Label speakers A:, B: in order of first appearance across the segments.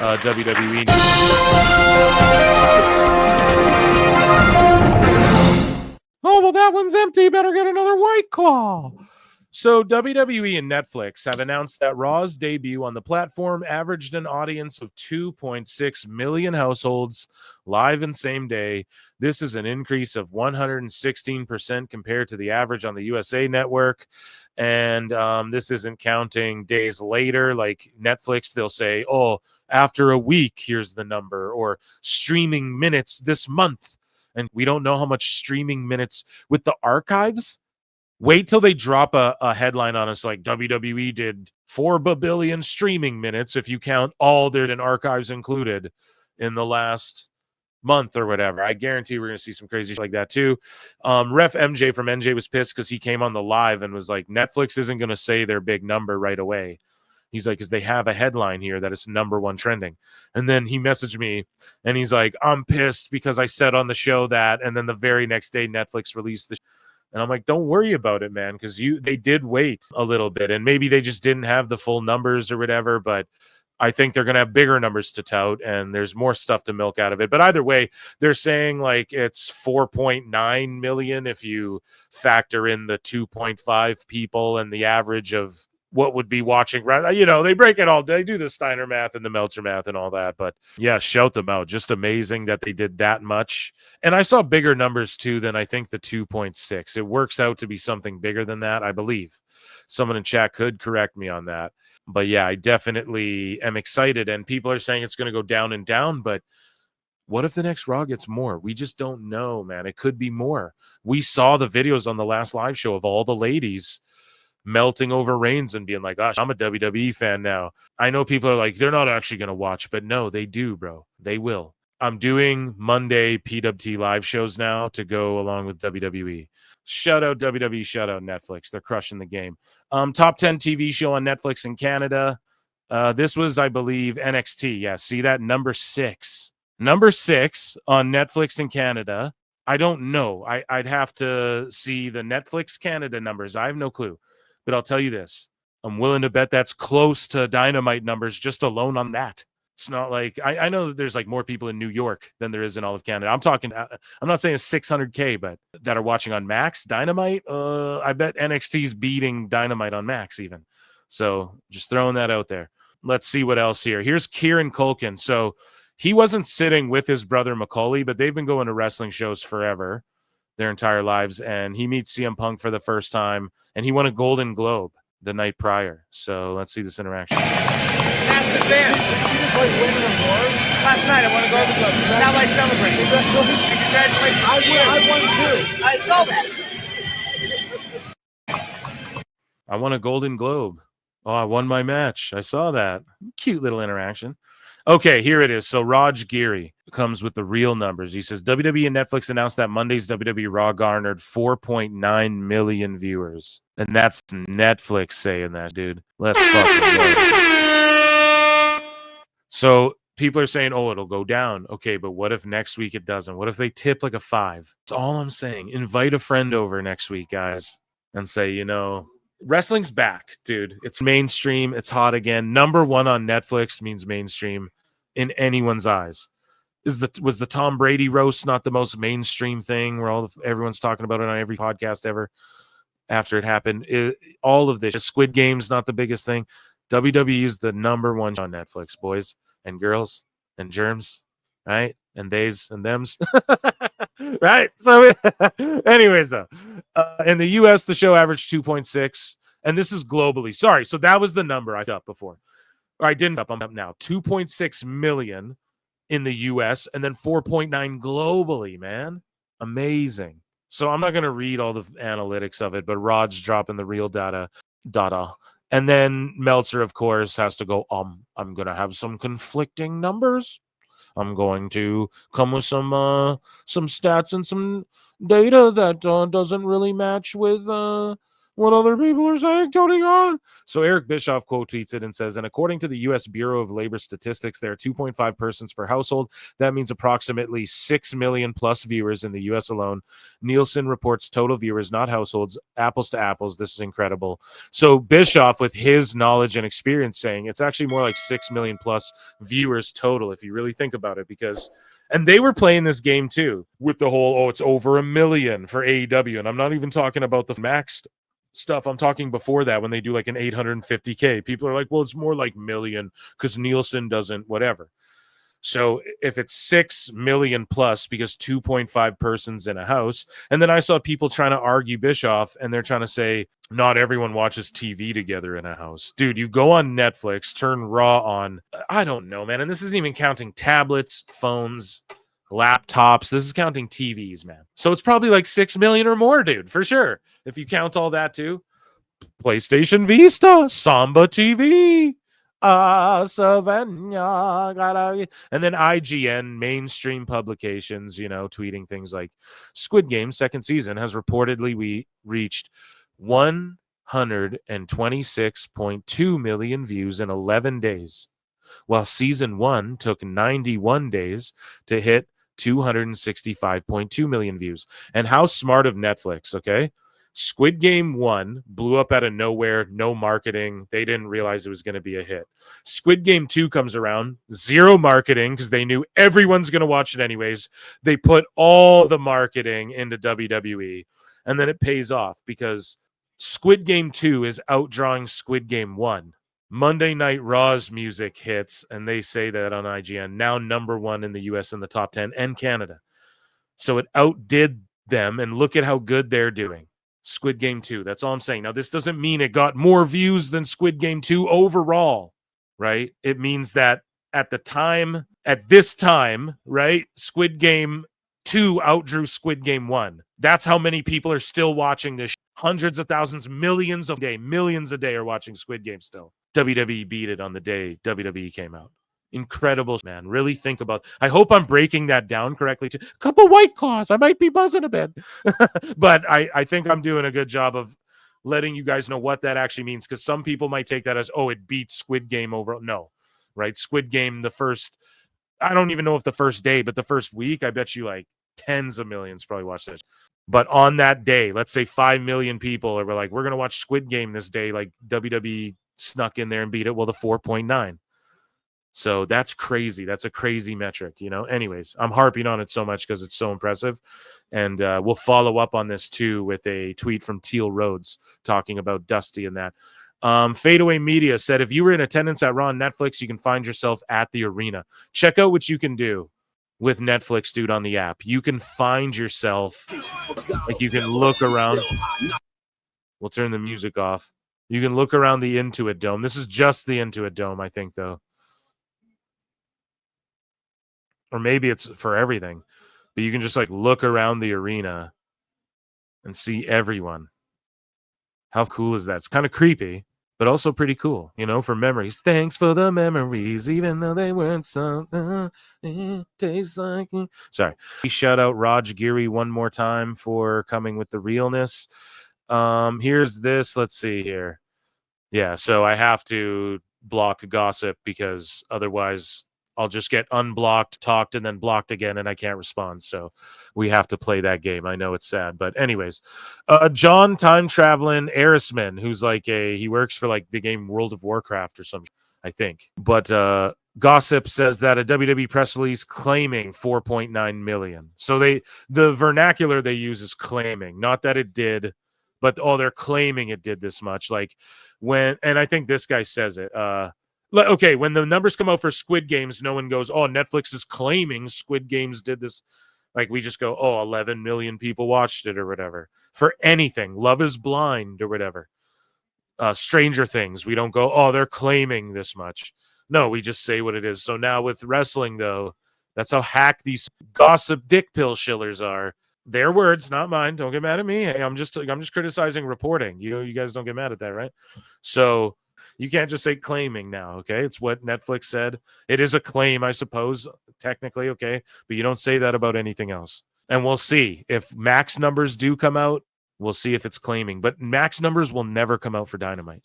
A: WWE Oh, well, that one's empty. Better get another White Claw. So WWE and Netflix have announced that Raw's debut on the platform averaged an audience of 2.6 million households live and same day. This is an increase of 116% compared to the average on the USA Network. And this isn't counting days later. Like Netflix, they'll say, oh, after a week, here's the number, or streaming minutes this month. And we don't know how much streaming minutes with the archives. Wait till they drop a headline on us like WWE did 4 billion streaming minutes if you count all their archives included in the last month or whatever. I guarantee we're going to see some crazy shit like that too. Ref MJ from NJ was pissed because he came on the live and was like, Netflix isn't going to say their big number right away. He's like, because they have a headline here that is #1 trending. And then he messaged me and he's like, I'm pissed because I said on the show that. And then the very next day, Netflix released the And I'm like, don't worry about it, man, because they did wait a little bit, and maybe they just didn't have the full numbers or whatever, but I think they're going to have bigger numbers to tout, and there's more stuff to milk out of it. But either way, they're saying like it's 4.9 million if you factor in the 2.5 people and the average of what would be watching, right? You know, they break it all. They do the Steiner math and the Meltzer math and all that. But yeah, shout them out. Just amazing that they did that much. And I saw bigger numbers too than I think the 2.6. It works out to be something bigger than that, I believe. Someone in chat could correct me on that. But yeah, I definitely am excited. And people are saying it's going to go down and down. But what if the next Raw gets more? We just don't know, man. It could be more. We saw the videos on the last live show of all the ladies melting over Reigns and being like, gosh, I'm a WWE fan now. I know people are like, they're not actually going to watch, but no, they do, bro. They will. I'm doing Monday PWT live shows now to go along with WWE. Shout out WWE, shout out Netflix. They're crushing the game. Top 10 TV show on Netflix in Canada. This was, I believe, NXT. Yeah, see that? Number 6. Number 6 on Netflix in Canada. I don't know. I'd have to see the Netflix Canada numbers. I have no clue. But I'll tell you this. I'm willing to bet that's close to Dynamite numbers just alone on that. It's not like I know that there's like more people in New York than there is in all of Canada. I'm not saying 600K, but that are watching on Max Dynamite. I bet NXT's beating Dynamite on Max even. So just throwing that out there. Let's see what else here. Here's Kieran Culkin. So he wasn't sitting with his brother Macaulay, but they've been going to wrestling shows forever, their entire lives. And he meets CM Punk for the first time, and he won a Golden Globe the night prior. So let's see this interaction.
B: Massive fan. Did you just like win an award? Last night I won a Golden Globe. This is how I celebrate. Congratulations. I won too. I saw that.
A: I won a Golden Globe. Oh, I won my match. I saw that. Cute little interaction. Okay, here it is. So Raj Giri comes with the real numbers. He says, WWE and Netflix announced that Monday's WWE Raw garnered 4.9 million viewers. And that's Netflix saying that, dude. Let's fucking go. So people are saying, oh, it'll go down. Okay, but what if next week it doesn't? What if they tip like a 5? That's all I'm saying. Invite a friend over next week, guys, and say, you know, wrestling's back, dude. It's mainstream. It's hot again. Number 1 on Netflix means mainstream in anyone's eyes. Was the Tom Brady roast not the most mainstream thing where everyone's talking about it on every podcast ever after it happened? All of this. Squid Games not the biggest thing. WWE is the number 1 on Netflix, boys and girls and germs, right? And theys and thems. Right? So anyways, though, in the US, the show averaged 2.6, and this is globally. Sorry, so that was the number I thought before. Or I didn't. I'm up now. 2.6 million in the US, and then 4.9 globally, man. Amazing. So I'm not going to read all the analytics of it, but Rod's dropping the real data. And then Meltzer, of course, has to go, I'm going to have some conflicting numbers. I'm going to come with some stats and some data that doesn't really match with what other people are saying, Tony Khan. So Eric Bischoff quote tweets it and says, and according to the U.S. Bureau of Labor Statistics, there are 2.5 persons per household. That means approximately 6 million plus viewers in the U.S. alone. Nielsen reports total viewers, not households, apples to apples. This is incredible. So Bischoff, with his knowledge and experience, saying it's actually more like 6 million plus viewers total, if you really think about it, because and they were playing this game too with the whole, oh, it's over 1 million for AEW. And I'm not even talking about the max stuff. I'm talking before that when they do like an 850K. People are like, well, it's more like million because Nielsen doesn't, whatever. So if it's 6 million plus because 2.5 persons in a house, and then I saw people trying to argue Bischoff and they're trying to say not everyone watches TV together in a house. Dude, you go on Netflix, turn Raw on. I don't know, man. And this isn't even counting tablets, phones, laptops. This is counting TVs, man. So it's probably like 6 million or more, dude, for sure. If you count all that too. PlayStation Vista, Samba TV. And then IGN, mainstream publications, tweeting things like Squid Games second season has reportedly reached 126.2 million views in 11 days, while season 1 took 91 days to hit 265.2 million views. And how smart of Netflix, okay? Squid Game 1 blew up out of nowhere, no marketing. They didn't realize it was going to be a hit. Squid Game 2 comes around, zero marketing because they knew everyone's going to watch it anyways. They put all the marketing into WWE, and then it pays off because Squid Game 2 is outdrawing Squid Game 1. Monday Night Raw's music hits, and they say that on IGN, now number 1 in the US in the top 10 and Canada. So it outdid them, and look at how good they're doing. Squid Game 2. That's all I'm saying. Now, this doesn't mean it got more views than Squid Game 2 overall, right? It means that at this time, right, Squid Game 2 outdrew Squid Game 1. That's how many people are still watching this. Hundreds of thousands, millions a day are watching Squid Game still. WWE beat it on the day WWE came out. Incredible, man. Really think about. I hope I'm breaking that down correctly. A couple White Claws. I might be buzzing a bit, but I think I'm doing a good job of letting you guys know what that actually means, because some people might take that as, oh, it beats Squid Game over. No, right? Squid Game, I don't even know if the first day, but the first week, I bet you like tens of millions probably watched it. But on that day, let's say 5 million people are like, we're going to watch Squid Game this day. Like WWE snuck in there and beat it. Well, the 4.9. So that's crazy. That's a crazy metric, Anyways, I'm harping on it so much because it's so impressive. And we'll follow up on this too with a tweet from Teal Rhodes talking about Dusty and that. Fadeaway Media said, if you were in attendance at Raw on Netflix, you can find yourself at the arena. Check out what you can do with Netflix, dude, on the app. You can find yourself, like you can look around. We'll turn the music off. You can look around the Intuit Dome. This is just the Intuit Dome, I think, though. Or maybe it's for everything, but you can just like look around the arena and see everyone. How cool is that? It's kind of creepy, but also pretty cool, for memories. Thanks for the memories, even though they weren't something. It tastes like. Sorry. Shout out Raj Giri one more time for coming with the realness. Here's this. Let's see here. Yeah, so I have to block gossip because otherwise I'll just get unblocked, talked, and then blocked again, and I can't respond. So we have to play that game. I know it's sad, but anyways, John Time Traveling Erisman, who's like he works for like the game World of Warcraft or something, I think. But gossip says that a WWE press release claiming 4.9 million. So the vernacular they use is claiming, not that it did, but they're claiming it did this much. Like and I think this guy says it. Okay, when the numbers come out for Squid Games, no one goes, oh, Netflix is claiming Squid Games did this. Like, we just go, oh, 11 million people watched it or whatever. For anything, Love is Blind or whatever. Stranger Things, we don't go, oh, they're claiming this much. No, we just say what it is. So now with wrestling, though, that's how hack these gossip dick pill shillers are. Their words, not mine. Don't get mad at me. Hey, I'm just criticizing reporting. You guys don't get mad at that, right? So you can't just say claiming now, okay? It's what Netflix said. It is a claim, I suppose, technically, okay? But you don't say that about anything else. And we'll see. If max numbers do come out, We'll see if it's claiming. But Max numbers will never come out for Dynamite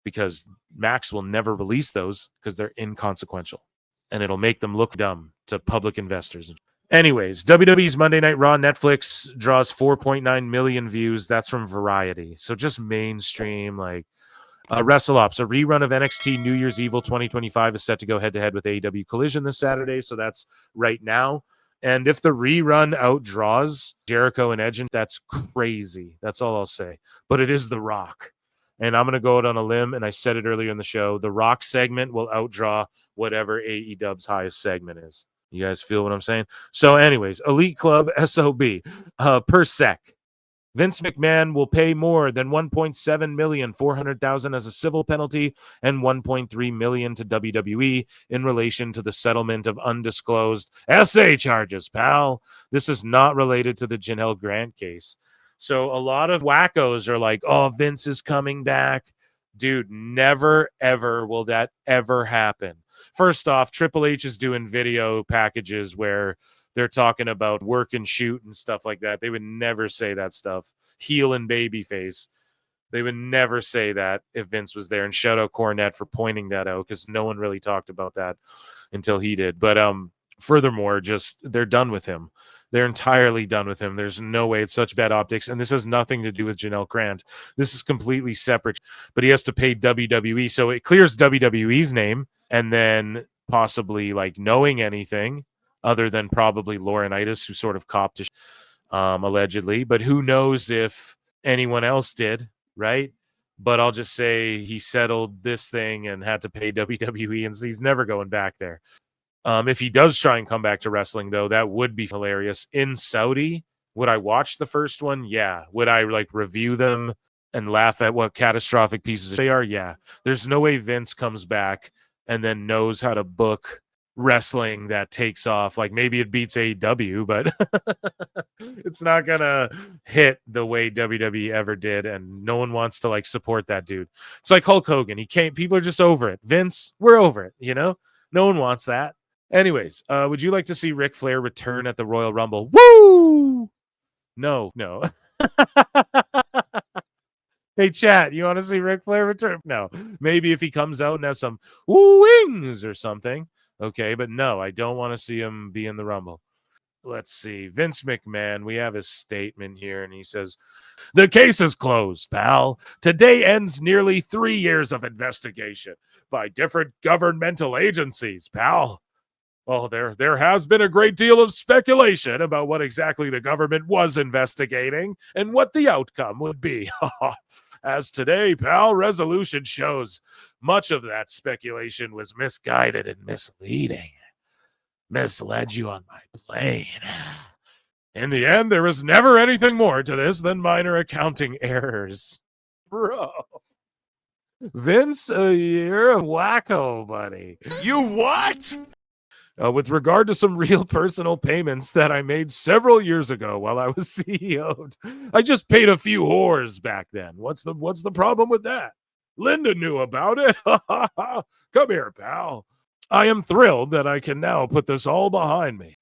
A: because Max will never release those because they're inconsequential. And it'll make them look dumb to public investors. Anyways, WWE's Monday Night Raw Netflix draws 4.9 million views. That's from Variety. So just mainstream, like Wrestle Ops. A rerun of NXT New Year's Evil 2025 is set to go head-to-head with AEW Collision this Saturday. So that's right now. And if the rerun outdraws Jericho and Edge, that's crazy. That's all I'll say. But it is The Rock. And I'm going to go out on a limb, and I said it earlier in the show. The Rock segment will outdraw whatever AEW's highest segment is. You guys feel what I'm saying? So anyways, Elite Club SOB per sec. Vince McMahon will pay more than $1.7 million, $400,000 as a civil penalty, and $1.3 million to WWE in relation to the settlement of undisclosed SA charges, pal. This is not related to the Janelle Grant case. So a lot of wackos are like, oh, Vince is coming back. Dude, never, ever will that ever happen. First off, Triple H is doing video packages where they're talking about work and shoot and stuff like that. They would never say that stuff. Heel and babyface. They would never say that if Vince was there. And shout out Cornette for pointing that out because no one really talked about that until he did. But furthermore, just they're done with him. They're entirely done with him. There's no way. It's such bad optics. And this has nothing to do with Janelle Grant. This is completely separate. But he has to pay WWE. So it clears WWE's name. And then possibly like knowing anything other than probably Laurinaitis, who sort of copped allegedly. But who knows if anyone else did, right? But I'll just say he settled this thing and had to pay WWE, and he's never going back there. If he does try and come back to wrestling, though, that would be hilarious. In Saudi, would I watch the first one? Yeah. Would I like review them and laugh at what catastrophic pieces they are? Yeah. There's no way Vince comes back and then knows how to book wrestling that takes off. Like maybe it beats AEW, but it's not gonna hit the way WWE ever did, and no one wants to like support that dude. It's like Hulk Hogan. He can't. People are just over it. Vince, we're over it. You know, no one wants that. Anyways, would you like to see Ric Flair return at the Royal Rumble? Woo! No. Hey, chat, you want to see Ric Flair return? No. Maybe if he comes out and has some wings or something. Okay, but no, I don't want to see him be in the Rumble. Let's see. Vince McMahon, we have his statement here, and he says, the case is closed, pal. Today ends nearly 3 years of investigation by different governmental agencies, pal. Well, there has been a great deal of speculation about what exactly the government was investigating and what the outcome would be. As today, pal, resolution shows much of that speculation was misguided and misleading. Misled you on my plane. In the end, there was never anything more to this than minor accounting errors. Bro. Vince, you're a wacko, buddy.
C: You what?
A: With regard to some real personal payments that I made several years ago while I was CEO, I just paid a few whores back then. What's the problem with that? Linda knew about it. Come here, pal. I am thrilled that I can now put this all behind me.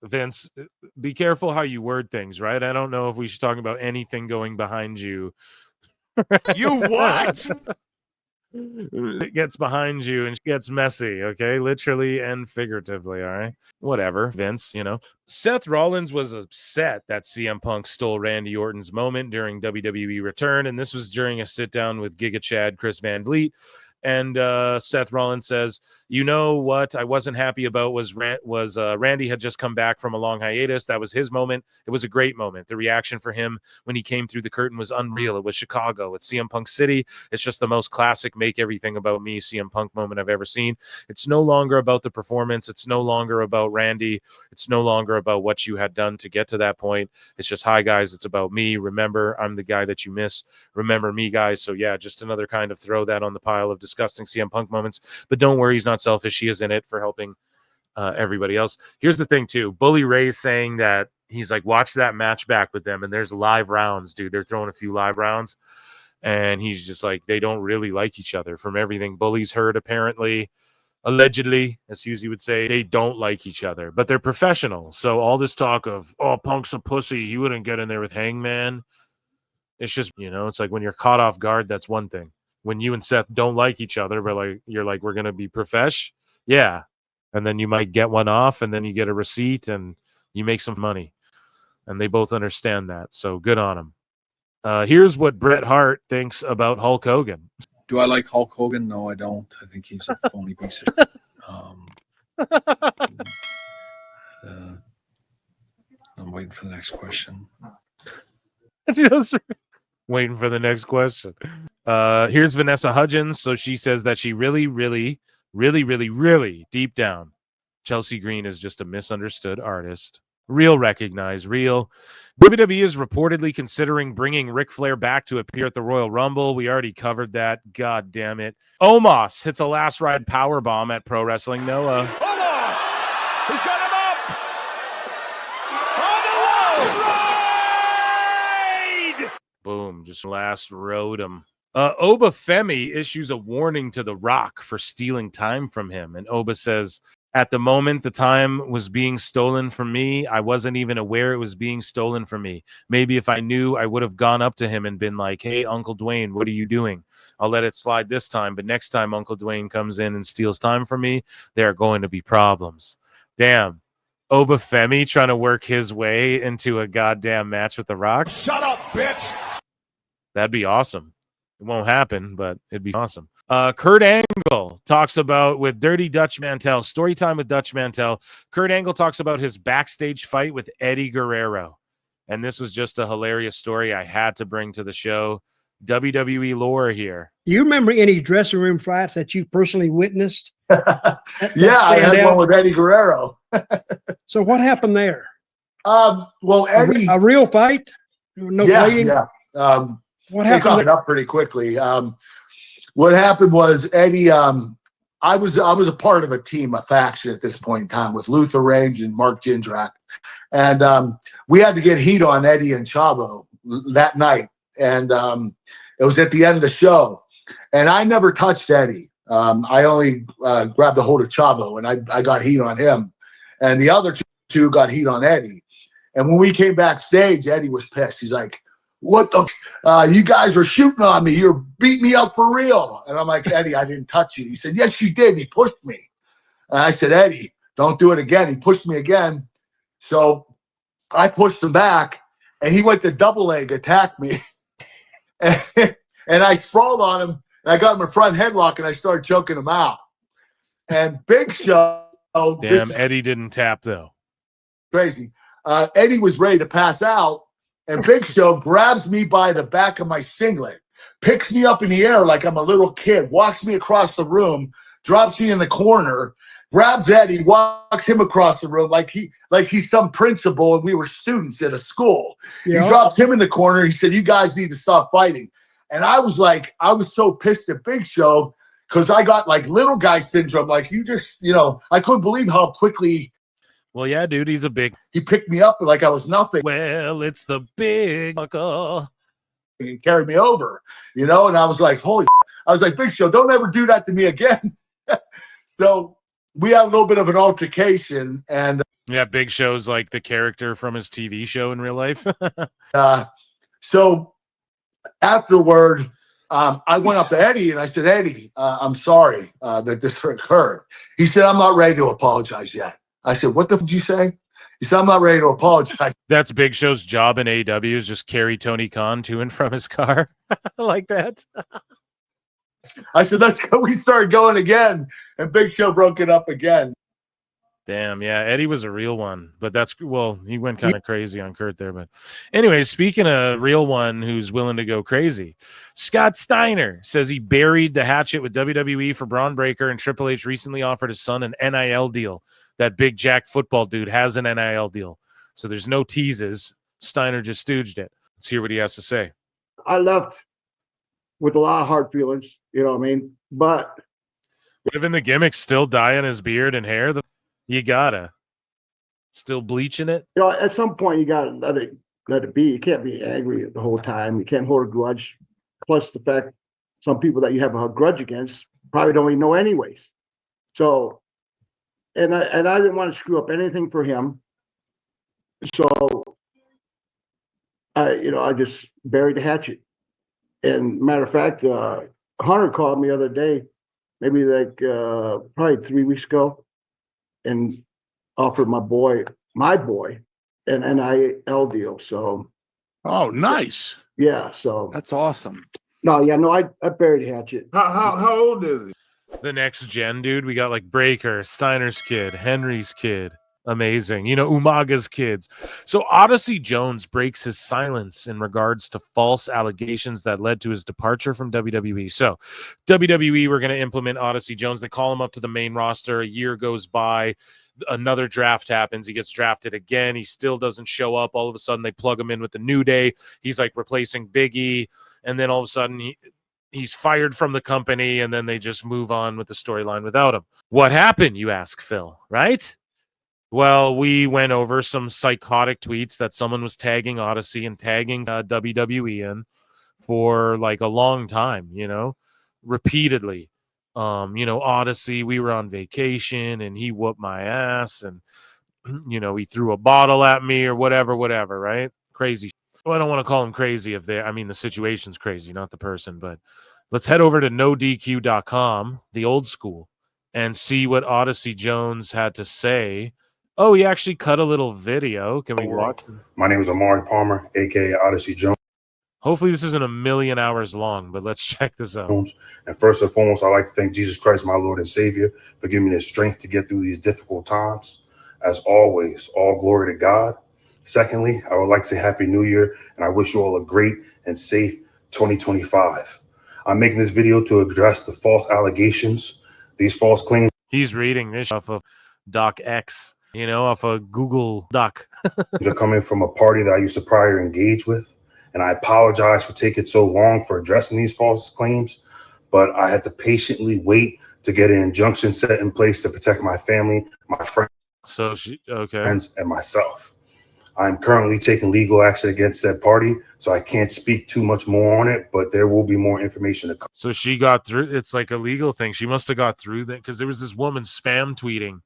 A: Vince, be careful how you word things, right? I don't know if we should talk about anything going behind you.
C: You what?
A: It gets behind you and gets messy, okay? Literally and figuratively, all right? Whatever, Vince, you know. Seth Rollins was upset that CM Punk stole Randy Orton's moment during WWE Return, and this was during a sit-down with Giga Chad, Chris Van Vliet. And Seth Rollins says, you know what I wasn't happy about was Randy had just come back from a long hiatus. That was his moment. It was a great moment. The reaction for him when he came through the curtain was unreal. It was Chicago. It's CM Punk City. It's just the most classic make everything about me CM Punk moment I've ever seen. It's no longer about the performance. It's no longer about Randy. It's no longer about what you had done to get to that point. It's just, hi, guys. It's about me. Remember, I'm the guy that you miss. Remember me, guys. So, yeah, just another kind of throw that on the pile of disgusting CM Punk moments. But don't worry, he's not selfish. He is in it for helping everybody else. Here's the thing, too. Bully Ray's saying that he's like, watch that match back with them. And there's live rounds, dude. They're throwing a few live rounds. And he's just like, they don't really like each other. From everything Bully's heard, apparently, allegedly, as Husey would say, they don't like each other. But they're professional. So all this talk of, oh, Punk's a pussy, he wouldn't get in there with Hangman. It's just, it's like when you're caught off guard, that's one thing. When you and Seth don't like each other, but like you're like, we're gonna be profesh, yeah. And then you might get one off, and then you get a receipt, and you make some money. And they both understand that. So good on them. Here's what Bret Hart thinks about Hulk Hogan.
D: Do I like Hulk Hogan? No, I don't. I think he's a phony piece of shit. I'm waiting for the next question.
A: Just waiting for the next question. Here's Vanessa Hudgens. So she says that she really, really, really, really, really deep down, Chelsea Green is just a misunderstood artist. Real recognize, real. WWE is reportedly considering bringing Ric Flair back to appear at the Royal Rumble. We already covered that. God damn it. Omos hits a last ride power bomb at Pro Wrestling Noah.
C: Omos! He's got him up! On the ride!
A: Boom, just last rode him. Oba Femi issues a warning to The Rock for stealing time from him. And Oba says, at the moment the time was being stolen from me, I wasn't even aware it was being stolen from me. Maybe if I knew, I would have gone up to him and been like, hey, Uncle Dwayne, what are you doing? I'll let it slide this time, but next time Uncle Dwayne comes in and steals time from me, there are going to be problems. Damn. Oba Femi trying to work his way into a goddamn match with The Rock.
C: Shut up, bitch!
A: That'd be awesome. It won't happen, but it'd be awesome. Kurt Angle talks about with Dirty Dutch Mantel, story time with Dutch Mantel. Kurt Angle talks about his backstage fight with Eddie Guerrero. And this was just a hilarious story I had to bring to the show. WWE lore here.
E: You remember any dressing room fights that you personally witnessed?
F: Yeah, I had one with Eddie Guerrero.
E: So what happened there?
F: Well, Eddie,
E: a real fight? No bleeding?
F: Yeah.
E: What
F: they
E: happened?
F: got it up pretty quickly. What happened was Eddie. I was a part of a team, a faction at this point in time with Luther Reigns and Mark Jindrak, and we had to get heat on Eddie and Chavo that night, and it was at the end of the show, and I never touched Eddie. I only grabbed the hold of Chavo, and I got heat on him, and the other two got heat on Eddie. And when we came backstage, Eddie was pissed. He's like, what the you guys were shooting on me. You're beating me up for real. And I'm like, Eddie, I didn't touch you. He said, yes, you did. He pushed me. And I said, Eddie, don't do it again. He pushed me again. So I pushed him back, and he went to double leg attack me. and I sprawled on him, and I got him a front headlock, and I started choking him out. And Big Show.
A: Damn, Eddie didn't tap, though.
F: Crazy. Eddie was ready to pass out. And Big Show grabs me by the back of my singlet, picks me up in the air like I'm a little kid, walks me across the room, drops me in the corner, grabs Eddie, walks him across the room like he's some principal and we were students at a school. Yeah. He drops him in the corner. He said, you guys need to stop fighting. And I was so pissed at Big Show because I got like little guy syndrome. Like I couldn't believe how quickly.
A: Well, yeah, dude, he's a big.
F: He picked me up like I was nothing.
A: Well, it's the big uncle.
F: He carried me over, and I was like, holy. I was like, Big Show, don't ever do that to me again. So we had a little bit of an altercation, and
A: yeah, Big Show's like the character from his TV show in real life.
F: So afterward, I went up to Eddie and I said, Eddie, I'm sorry that this occurred. He said, I'm not ready to apologize yet. I said, what the f did you say? He said, I'm not ready to apologize.
A: That's Big Show's job in AEW is just carry Tony Khan to and from his car like that.
F: I said, let's go. We started going again, and Big Show broke it up again.
A: Damn, yeah, Eddie was a real one, but he went kind of crazy on Kurt there. But anyways, speaking of real one who's willing to go crazy, Scott Steiner says he buried the hatchet with WWE for Braun Breaker, and Triple H recently offered his son an NIL deal. That big Jack football dude has an NIL deal. So there's no teases. Steiner just stooged it. Let's hear what he has to say.
G: I left with a lot of hard feelings, you know what I mean? But
A: even the gimmick, still dyeing his beard and hair, you gotta. Still bleaching it?
G: At some point you gotta let it be. You can't be angry the whole time. You can't hold a grudge. Plus the fact some people that you have a grudge against probably don't even know anyways. So And I didn't want to screw up anything for him. So I just buried the hatchet. And matter of fact, Hunter called me the other day, maybe like probably 3 weeks ago, and offered my boy an NIL deal. So,
C: Oh, nice.
G: yeah. So
H: That's awesome.
G: no, I buried the hatchet.
C: How old is he?
A: The next gen, dude, we got like Breaker, Steiner's kid, Henry's kid. Amazing. Umaga's kids. So Odyssey Jones breaks his silence in regards to false allegations that led to his departure from WWE. So WWE were going to implement Odyssey Jones. They call him up to the main roster. A year goes by. Another draft happens. He gets drafted again. He still doesn't show up. All of a sudden, they plug him in with the New Day. He's like replacing Big E. And then all of a sudden, he's fired from the company, and then they just move on with the storyline without him. What happened, you ask, Phil, right? Well, we went over some psychotic tweets that someone was tagging Odyssey and tagging WWE in for like a long time, repeatedly. Odyssey, we were on vacation and he whooped my ass and, he threw a bottle at me or whatever, right? Crazy. Well, I don't want to call him crazy the situation's crazy, not the person, but let's head over to nodq.com, the old school, and see what Odyssey Jones had to say. Oh, he actually cut a little video. Can we watch?
I: My name is Amari Palmer, aka Odyssey Jones.
A: Hopefully this isn't a million hours long, but let's check this out.
I: And first and foremost, I'd like to thank Jesus Christ, my Lord and Savior, for giving me the strength to get through these difficult times. As always, all glory to God. Secondly, I would like to say Happy New Year, and I wish you all a great and safe 2025. I'm making this video to address the false allegations, these false claims.
A: He's reading this off of DocX, off of Google Doc.
I: Are coming from a party that I used to prior engage with. And I apologize for taking so long for addressing these false claims, but I had to patiently wait to get an injunction set in place to protect my family, my friends, and myself. I'm currently taking legal action against said party, so I can't speak too much more on it, but there will be more information to come.
A: So she got through. It's like a legal thing. She must have got through that because there was this woman spam tweeting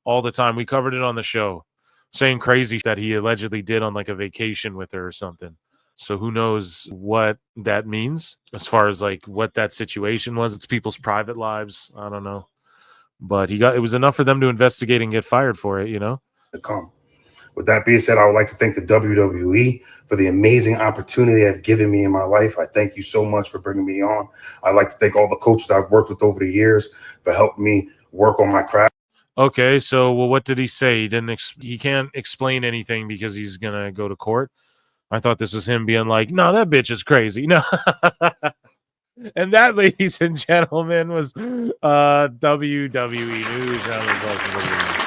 A: all the time. We covered it on the show, saying crazy that he allegedly did on like a vacation with her or something. So who knows what that means as far as like what that situation was. It's people's private lives. I don't know. But it was enough for them to investigate and get fired for it,
I: To come. With that being said, I would like to thank the WWE for the amazing opportunity they've given me in my life. I thank you so much for bringing me on. I'd like to thank all the coaches that I've worked with over the years for helping me work on my craft.
A: Okay, so what did he say? He can't explain anything because he's going to go to court. I thought this was him being like, no, that bitch is crazy. No. And that, ladies and gentlemen, was WWE News.